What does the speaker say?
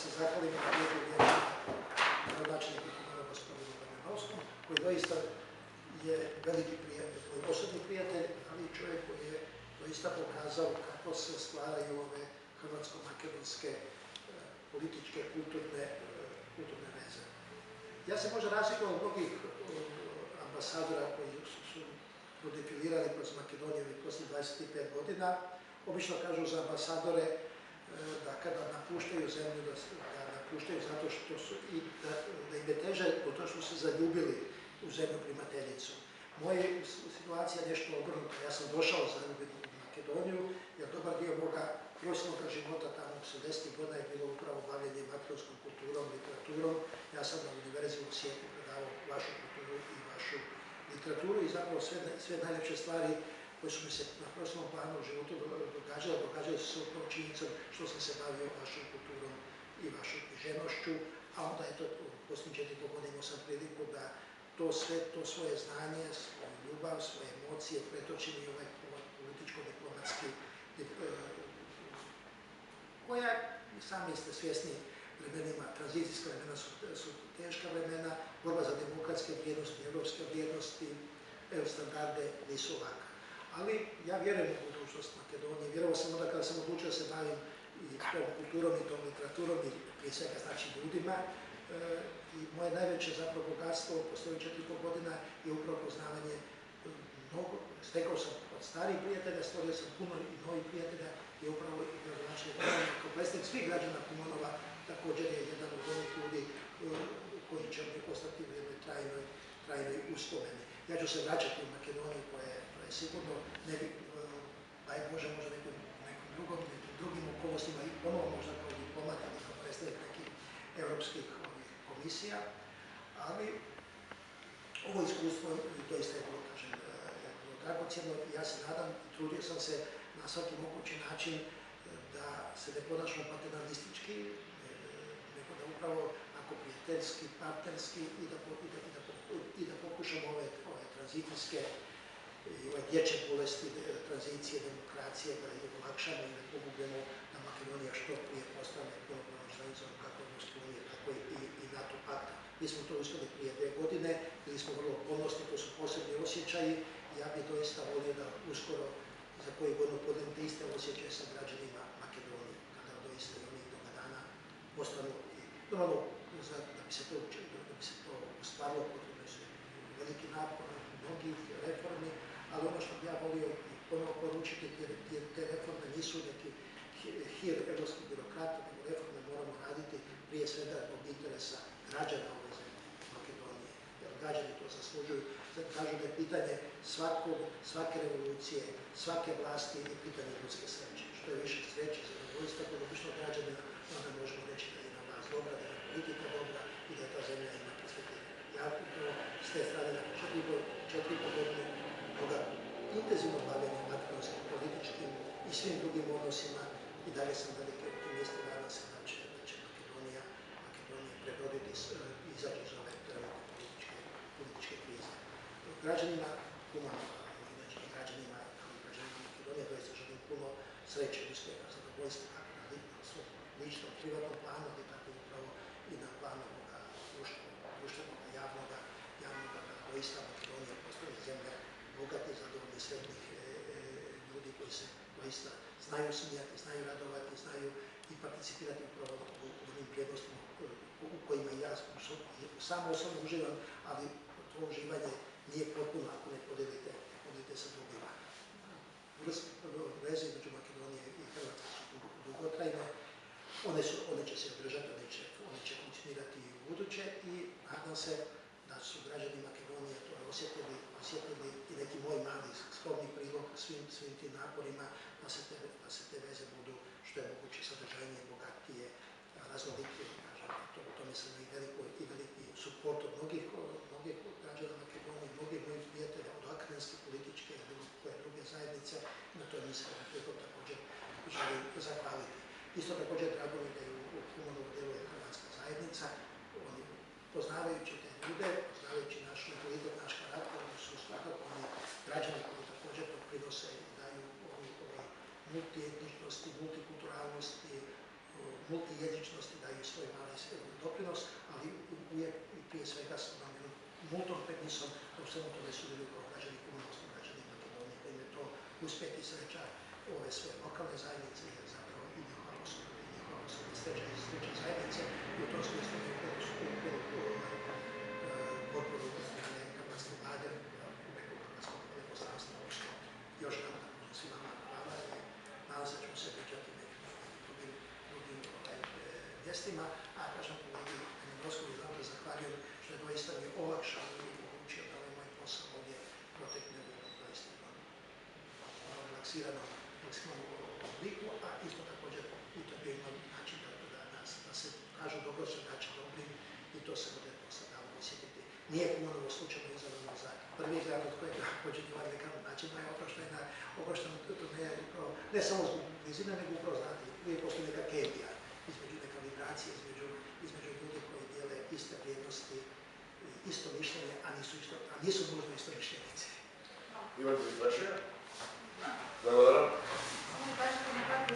se zahvalim na lijepim riječima gradonačelniku Kumana gospodinu Bananovskom, koji doista je veliki prijatelj, koji je osobni prijatelj, ali i čovjek koji je doista pokazao kako se stvaraju ove hrvatsko-makedonske političke, kulturne veze. Ja se možda razlikujem od mnogih ambasadora koji su prodefilirali kroz Makedoniju i poslije 25 godina. Obično kažu za ambasadore da kada napuštaju zemlju, da napuštaju zato što su i da im je teže po to što su zaljubili u zemlju primateljicu. Moja situacija je nešto obrnuta. Ja sam došao zaljubljen u Makedoniju, jer dobar dio moga profesionalnog života tamo u 70. godina je bilo upravo bavljenje makedonskom kulturom, literaturom. Ja sam na univerziji u Osijeku predavao vašu kulturu i vašu literaturu i zapravo sve najljepše stvari koje su mi se na profesionalnom planu u životu događale su se upravo činjenicom što sam se bavio vašom kulturom i vašom književnošću, a onda je to u posljednjih 4 godine imao sam priliku da to svoje znanje, svoju ljubav, svoje emocije pretočim i ovaj političko-diplomatski koja, sami ste svjesni vremenima, tranzicijska vremena su teška vremena, borba za demokratske vrijednosti, evropske vrijednosti, standarde nisu laka. Ali ja vjerujem u budućnost Makedonije, vjerovao sam onda kada sam odlučio da se bavim i tom kulturom i tom literaturom i prije svega znači ljudima. I moje najveće zapravo bogatstvo posljednjih 4,5 godina je upravo poznavanje mnogo. Stekao sam od starih prijatelja, stvorio sam puno i novih prijatelja i upravo i gradonačelnik Kumanova kao predstavnik svih građana Kumanova također je jedan od onih ljudi koji će mi ostati u jednoj trajnoj uspomeni. Ja ću se vraćati u Makedoniju koja je sigurno ne bi, daj Bože, možda nekim drugim okolnostima i ponovo možda kao diplomat ili kao predstavnik nekih europskih komisija, ali ovo iskustvo doista je bilo, kažem, dragocjeno i ja se nadam i trudio sam se na svaki mogući način da se ne ponašamo paternalistički, nego da upravo ako prijateljski, partnerski i da pokušamo ove tranzicijske i ove dječje bolesti tranzicije, demokracije, da ih olakšamo i da pomognemo da Makedonija što prije postane punopravnom članicom kako Europske unije, tako i NATO pakta. Mi smo to uspjeli prije 2 godine, bili smo vrlo ponosni, to su posebni osjećaji i ja bih doista volio da uskoro za koju godinu podijelim te iste osjećaje sa građanima Makedonije, kada doista i oni toga dana postanu i normalno da bi se to ostvarilo potrebno su veliki napor mnogih reformi, ali ono što bi ja volio i ponovo poručiti, jer te reforme nisu neki hir evropskih birokrata, nego reforme moramo raditi prije svega zbog interesa građana ove zemlje, Makedonije, jer građani to zaslužuju. Kažu da je pitanje svake revolucije, svake vlasti je pitanje ljudske sreće. Što je više sreće, zadovoljstva, kod običnog građanina, onda možemo reći da je na vlast dobra, da je politika dobra i da je ta zemlja ima perspektivu. Ja upravo s te strane nakon 4,5 godine toga intenzivno bavljenja makedonskim, političkim i svim drugim odnosima i dalje sam veliki optimist i nadam se da će Makedonija prebroditi i izaći iz ove političke krize. Građanima Kumanova i inače građanima Makedonije doista želim puno sreće, uspjeha, zadovoljstva kako na svom ličnom, privatnom planu, ali tako upravo i na planu društvenog, javnoga, da doista Makedonija postane zemlja bogati, zadovoljni, sretnih ljudi koji se doista znaju smijati, znaju radovati, znaju i participirati upravo u onim vrijednostima u kojima ja samo osobno uživam, ali to uživanje nije potpuno ako ne podijelite sa drugima. Veze između Makedonije i Hrvatske su dugotrajne, one će se održati, one će funkcionirati i u buduće i nadam se da su građani Makedonije to osjetili i neki moj mali skromni prilog svim tim naporima da se te veze budu što je moguće sadržajnije, bogatije, raznolikije. U tome sam i veliki suport od mnogih građana Makedonije, mnogih mojih prijatelja, od akademske, političke i bilo koje druge zajednice. Na to mi se također želim zahvaliti. Isto također drago mi da je u Kumanovu djeluje hrvatska zajednica. Oni poznavajući te ljude, poznavajući naš mentalitet, naš karakter, oni su svakako oni građani koji također doprinose i daju ovoj multietničnosti, multikulturalnosti, multijezičnosti daju svoj mali doprinos, ali uvijek i prije svega s onom multom premisom da u svemu tome sudjeluju kao građani, punomoćni građani Makedonije, da im je to uspjeh i sreća ove sve lokalne zajednice, jer zapravo i njihova osobna sreća i sreća zajednice i u tom smislu je potporu hrvatske vlade, preko hrvatskog veleposlanstva, odnosno još jedan svima hvala i nadam se da ćemo se pričati nekim drugim mjestima, a kažem kolegi Milovskovi znam da zahvaljujem što je doista mi olakšao i omogućio da ovaj moj posao ovdje protekne u doista relaksiranom obliku, a isto također i to bio imam način da se kažu dobro se naći dobrim i to se bude sada osjetiti. Nije Kumanovo slučajno izabrano za prvi grad od kojeg pođe Ivan Lekan način na oprošteno ne samo zbog blizine, nego upravo znati, uvijek postoji neka kemija između neka vibracije, između ljudi koji dijele iste vrijednosti, isto mišljenje, a nisu nužno isto mišljenici. Ivan,